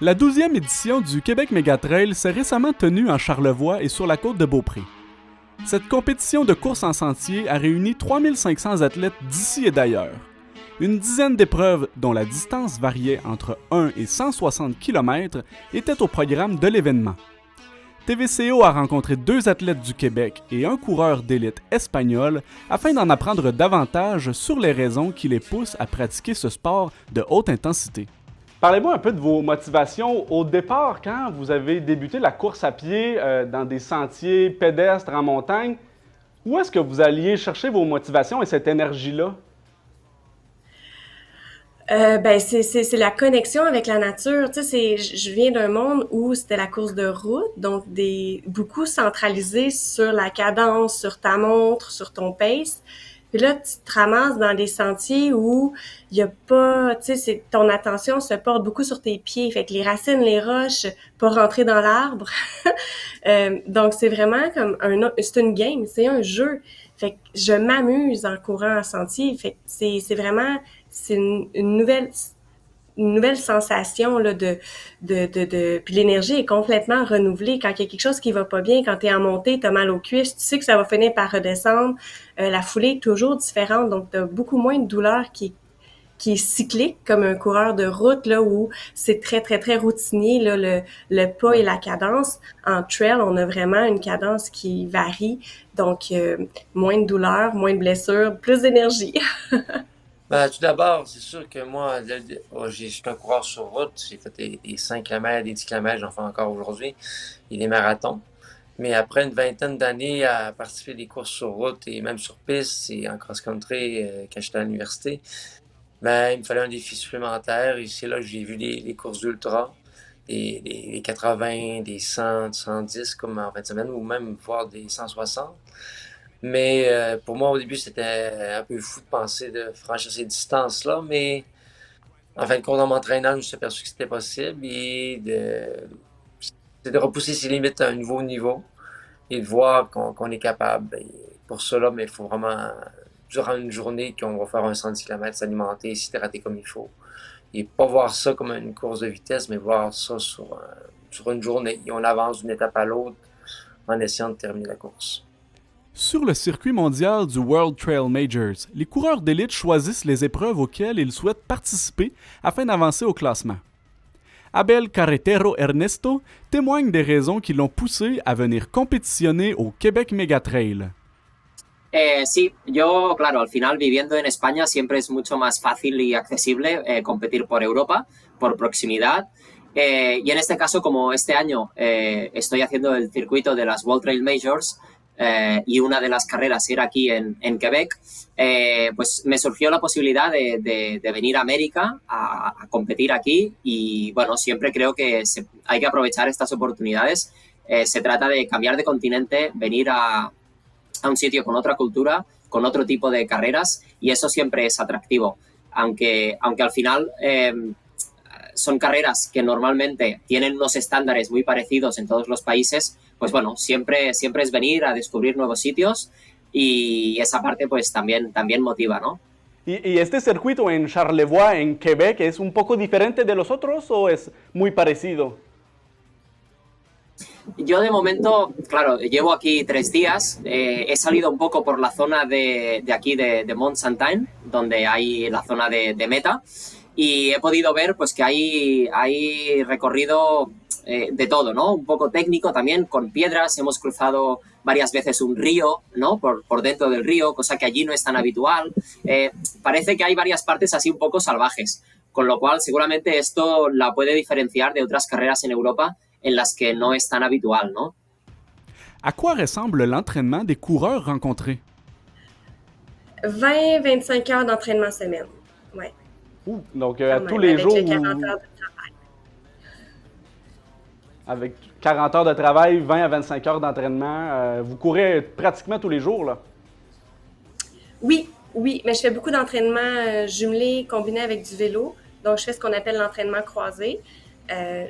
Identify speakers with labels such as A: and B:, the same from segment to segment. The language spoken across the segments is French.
A: La 12e édition du Québec Mégatrail s'est récemment tenue en Charlevoix et sur la côte de Beaupré. Cette compétition de course en sentier a réuni 3500 athlètes d'ici et d'ailleurs. Une dizaine d'épreuves, dont la distance variait entre 1 et 160 km, étaient au programme de l'événement. TVCO a rencontré 2 athlètes du Québec et un coureur d'élite espagnol afin d'en apprendre davantage sur les raisons qui les poussent à pratiquer ce sport de haute intensité. Parlez-moi un peu de vos motivations. Au départ, quand vous avez débuté la course à pied dans des sentiers pédestres en montagne, où est-ce que vous alliez chercher vos motivations et cette énergie-là?
B: C'est la connexion avec la nature. Tu sais, je viens d'un monde où c'était la course de route, donc beaucoup centralisé sur la cadence, sur ta montre, sur ton pace. Puis là, tu te ramasses dans des sentiers où il y a pas, tu sais, ton attention se porte beaucoup sur tes pieds. Fait que les racines, les roches, pas rentrer dans l'arbre. Donc c'est vraiment comme c'est une game, c'est un jeu. Fait que je m'amuse en courant en sentier. Fait que c'est vraiment, c'est une nouvelle sensation là puis l'énergie est complètement renouvelée quand il y a quelque chose qui va pas bien, quand tu es en montée, tu as mal aux cuisses, tu sais que ça va finir par redescendre. La foulée est toujours différente, donc tu as beaucoup moins de douleur qui est cyclique comme un coureur de route là où c'est très très très routinier là le pas et
A: Ouais.
B: la cadence. En trail, on a vraiment une cadence qui varie, donc moins de douleur, moins de blessures, plus d'énergie.
C: Ben, tout d'abord, c'est sûr que moi, je suis un coureur sur route. J'ai fait des 5 km, des 10 km, j'en fais encore aujourd'hui, et des marathons. Mais après une vingtaine d'années à participer à des courses sur route et même sur piste et en cross-country quand j'étais à l'université, ben, il me fallait un défi supplémentaire. Et c'est là que j'ai vu les courses d'ultra, des 80, des 100, 110 comme en fin de semaine, ou même voire des 160. Mais pour moi, au début, c'était un peu fou de penser de franchir ces distances-là. Mais en fin de compte, en m'entraînant, je me suis aperçu que c'était possible c'est de repousser ses limites à un nouveau niveau et de voir qu'on est capable. Et pour cela, mais il faut vraiment, durant une journée, qu'on va faire un 110 km, s'alimenter, s'hydrater comme il faut. Et pas voir ça comme une course de vitesse, mais voir ça sur une journée. Et on avance d'une étape à l'autre en essayant de terminer la course.
A: Sur le circuit mondial du World Trail Majors, les coureurs d'élite choisissent les épreuves auxquelles ils souhaitent participer afin d'avancer au classement. Abel Carretero Ernesto témoigne des raisons qui l'ont poussé à venir compétitionner au Québec Mégatrail.
D: Sí, yo, claro, al final viviendo en España siempre es mucho más fácil y accesible competir por Europa, por proximidad. Y en este caso, como este año estoy haciendo el circuito de las World Trail Majors y una de las carreras era aquí en Quebec, pues me surgió la posibilidad de venir a América a competir aquí y bueno, siempre creo que hay que aprovechar estas oportunidades. Se trata de cambiar de continente, venir a un sitio con otra cultura, con otro tipo de carreras y eso siempre es atractivo. Aunque al final son carreras que normalmente tienen unos estándares muy parecidos en todos los países, pues bueno, siempre es venir a descubrir nuevos sitios y esa parte pues también motiva, ¿no?
A: ¿Y este circuito en Charlevoix, en Quebec, es un poco diferente de los otros o es muy parecido?
D: Yo de momento, claro, llevo aquí 3 días. He salido un poco por la zona de aquí de Mont Saint-Anne, donde hay la zona de meta, y he podido ver pues que hay recorrido de todo, ¿no? Un poco técnico también, con piedras. Hemos cruzado varias veces un río, ¿no? Por dentro del río, cosa que allí no es tan habitual. Parece que hay varias partes así un poco salvajes, con lo cual seguramente esto la puede diferenciar de otras carreras en Europa en las que no es tan habitual, ¿no?
A: À quoi ressemble l'entraînement des coureurs rencontrés?
B: 20-25 heures d'entraînement semaine. Ouais,
A: Donc,
B: quand
A: tous
B: même,
A: les
B: avec
A: jours,
B: le 40 heures de travail.
A: avec 40 heures de travail, 20 à 25 heures d'entraînement, vous courez pratiquement tous les jours, là.
B: Oui, oui, mais je fais beaucoup d'entraînement jumelé combiné avec du vélo. Donc, je fais ce qu'on appelle l'entraînement croisé,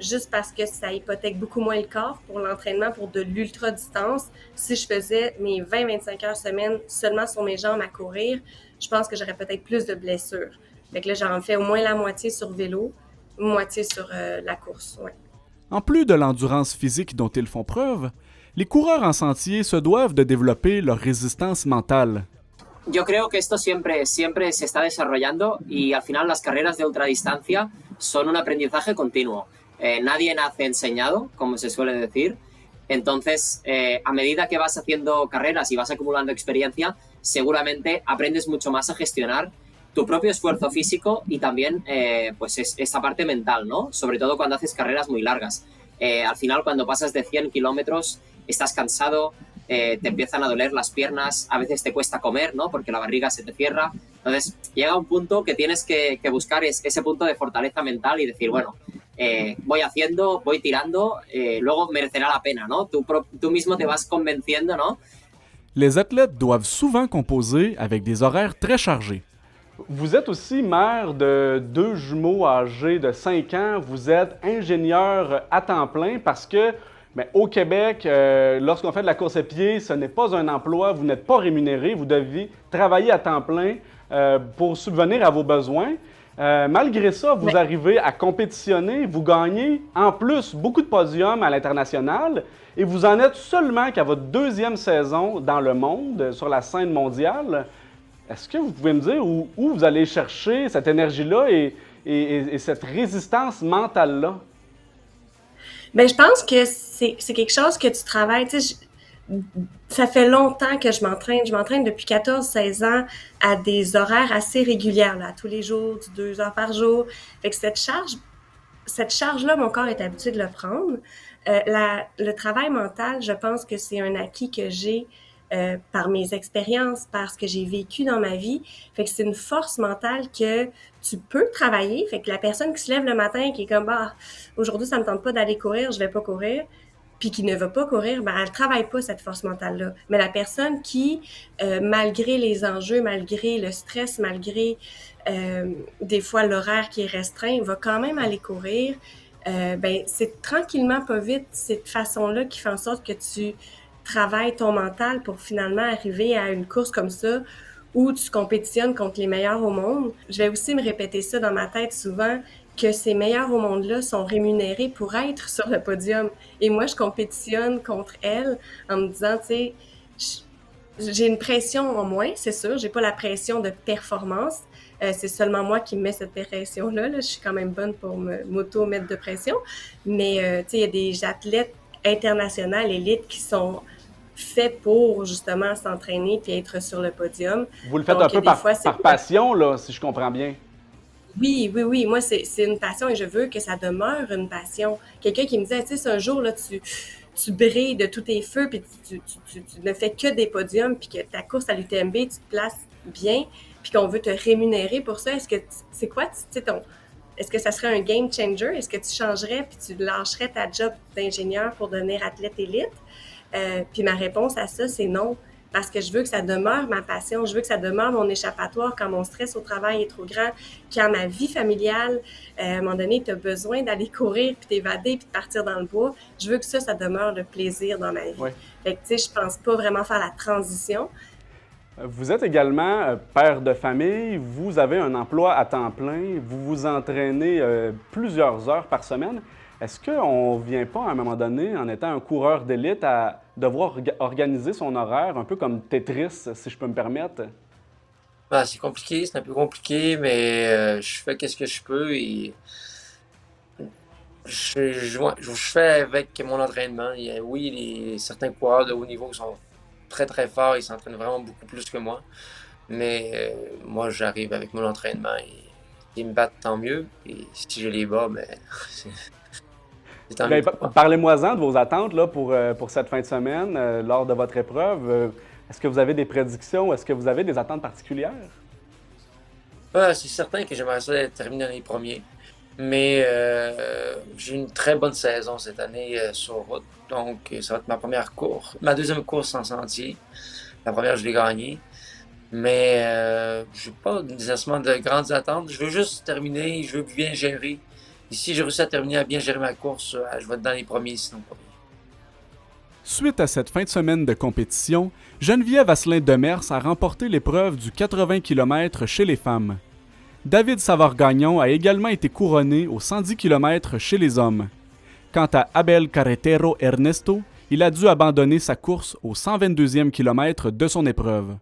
B: juste parce que ça hypothèque beaucoup moins le corps pour l'entraînement pour de l'ultra-distance. Si je faisais mes 20-25 heures semaine seulement sur mes jambes à courir, je pense que j'aurais peut-être plus de blessures. Fait que là, j'en fais au moins la moitié sur vélo, moitié sur la course. Ouais.
A: En plus de l'endurance physique dont ils font preuve, les coureurs en sentier se doivent de développer leur résistance mentale.
D: Yo creo que esto siempre se está desarrollando y al final las carreras de ultradistancia son un aprendizaje continuo. Nadie nace enseñado, como se suele decir. Entonces, a medida que vas haciendo carreras y vas acumulando experiencia, seguramente aprendes mucho más a gestionar tu propio esfuerzo físico y también pues esta parte mental, ¿no? Sobre todo cuando haces carreras muy largas. Al final, cuando pasas de 100 kilómetros, estás cansado, te empiezan a doler las piernas, a veces te cuesta comer, ¿no? Porque la barriga se te cierra. Entonces, llega un punto que tienes que buscar ese punto de fortaleza mental y decir, bueno, voy haciendo, voy tirando, luego merecerá la pena, ¿no? Tú mismo te vas convenciendo, ¿no?
A: Les athlètes doivent souvent composer avec des horaires très chargés. Vous êtes aussi mère de 2 jumeaux âgés de 5 ans. Vous êtes ingénieur à temps plein parce que au Québec, lorsqu'on fait de la course à pied, ce n'est pas un emploi, vous n'êtes pas rémunéré, vous devez travailler à temps plein pour subvenir à vos besoins. Malgré ça, vous arrivez à compétitionner, vous gagnez en plus beaucoup de podiums à l'international et vous en êtes seulement qu'à votre 2e saison dans le monde, sur la scène mondiale. Est-ce que vous pouvez me dire où vous allez chercher cette énergie-là et cette résistance mentale-là?
B: Bien, je pense que c'est quelque chose que tu travailles. Tu sais, ça fait longtemps que je m'entraîne. Je m'entraîne depuis 14-16 ans à des horaires assez réguliers, là, tous les jours, 2 heures par jour. Fait que cette charge-là, mon corps est habitué de le prendre. Le travail mental, je pense que c'est un acquis que j'ai par mes expériences, par ce que j'ai vécu dans ma vie. Fait que c'est une force mentale que tu peux travailler. Fait que la personne qui se lève le matin, qui est comme, aujourd'hui, ça me tente pas d'aller courir, je vais pas courir, puis qui ne va pas courir, elle travaille pas cette force mentale-là. Mais la personne qui, malgré les enjeux, malgré le stress, malgré des fois l'horaire qui est restreint, va quand même aller courir, c'est tranquillement, pas vite, cette façon-là qui fait en sorte que tu travailles ton mental pour finalement arriver à une course comme ça où tu compétitionnes contre les meilleurs au monde. Je vais aussi me répéter ça dans ma tête souvent, que ces meilleurs au monde-là sont rémunérés pour être sur le podium. Et moi, je compétitionne contre elles en me disant, tu sais, j'ai une pression en moins, c'est sûr, j'ai pas la pression de performance. C'est seulement moi qui me mets cette pression-là. Là. Je suis quand même bonne pour m'auto-mettre de pression. Mais, tu sais, il y a des athlètes internationales, élites, qui sont faits pour, justement, s'entraîner puis être sur le podium.
A: Vous le faites donc, un peu par passion, là, si je comprends bien.
B: Oui. Moi, c'est une passion et je veux que ça demeure une passion. Quelqu'un qui me disait, tu sais, un jour, là, tu brilles de tous tes feux puis tu ne fais que des podiums puis que ta course à l'UTMB, tu te places bien puis qu'on veut te rémunérer pour ça. Est-ce que c'est quoi, tu sais, est-ce que ça serait un game changer? Est-ce que tu changerais puis tu lâcherais ta job d'ingénieur pour devenir athlète élite? Puis ma réponse à ça, c'est non. Parce que je veux que ça demeure ma passion, je veux que ça demeure mon échappatoire quand mon stress au travail est trop grand, quand ma vie familiale, à un moment donné, tu as besoin d'aller courir, puis t'évader, puis de partir dans le bois. Je veux que ça demeure le plaisir dans ma vie.
A: Oui.
B: Fait que, tu sais, je pense pas vraiment faire la transition.
A: Vous êtes également père de famille, vous avez un emploi à temps plein, vous vous entraînez plusieurs heures par semaine. Est-ce qu'on ne vient pas, à un moment donné, en étant un coureur d'élite, à devoir organiser son horaire, un peu comme Tetris, si je peux me permettre?
C: C'est compliqué, c'est un peu compliqué, mais je fais ce que je peux et je fais avec mon entraînement. Certains coureurs de haut niveau sont très, très forts, ils s'entraînent vraiment beaucoup plus que moi. Mais moi, j'arrive avec mon entraînement et s'ils me battent, tant mieux. Et si je les bats,
A: parlez-moi-en de vos attentes là, pour cette fin de semaine, lors de votre épreuve. Est-ce que vous avez des prédictions? Est-ce que vous avez des attentes particulières?
C: C'est certain que j'aimerais ça terminer dans les premiers. Mais j'ai une très bonne saison cette année sur route. Donc, ça va être ma deuxième course en sentier. La première, je l'ai gagnée. Mais je n'ai pas nécessairement de grandes attentes. Je veux juste terminer, je veux bien gérer. Et si j'ai réussi à terminer à bien gérer ma course, je vais être dans les premiers, sinon pas.
A: Suite à cette fin de semaine de compétition, Geneviève Asselin-Demers a remporté l'épreuve du 80 km chez les femmes. David Savard-Gagnon a également été couronné aux 110 km chez les hommes. Quant à Abel Carretero Ernesto, il a dû abandonner sa course au 122e kilomètre de son épreuve.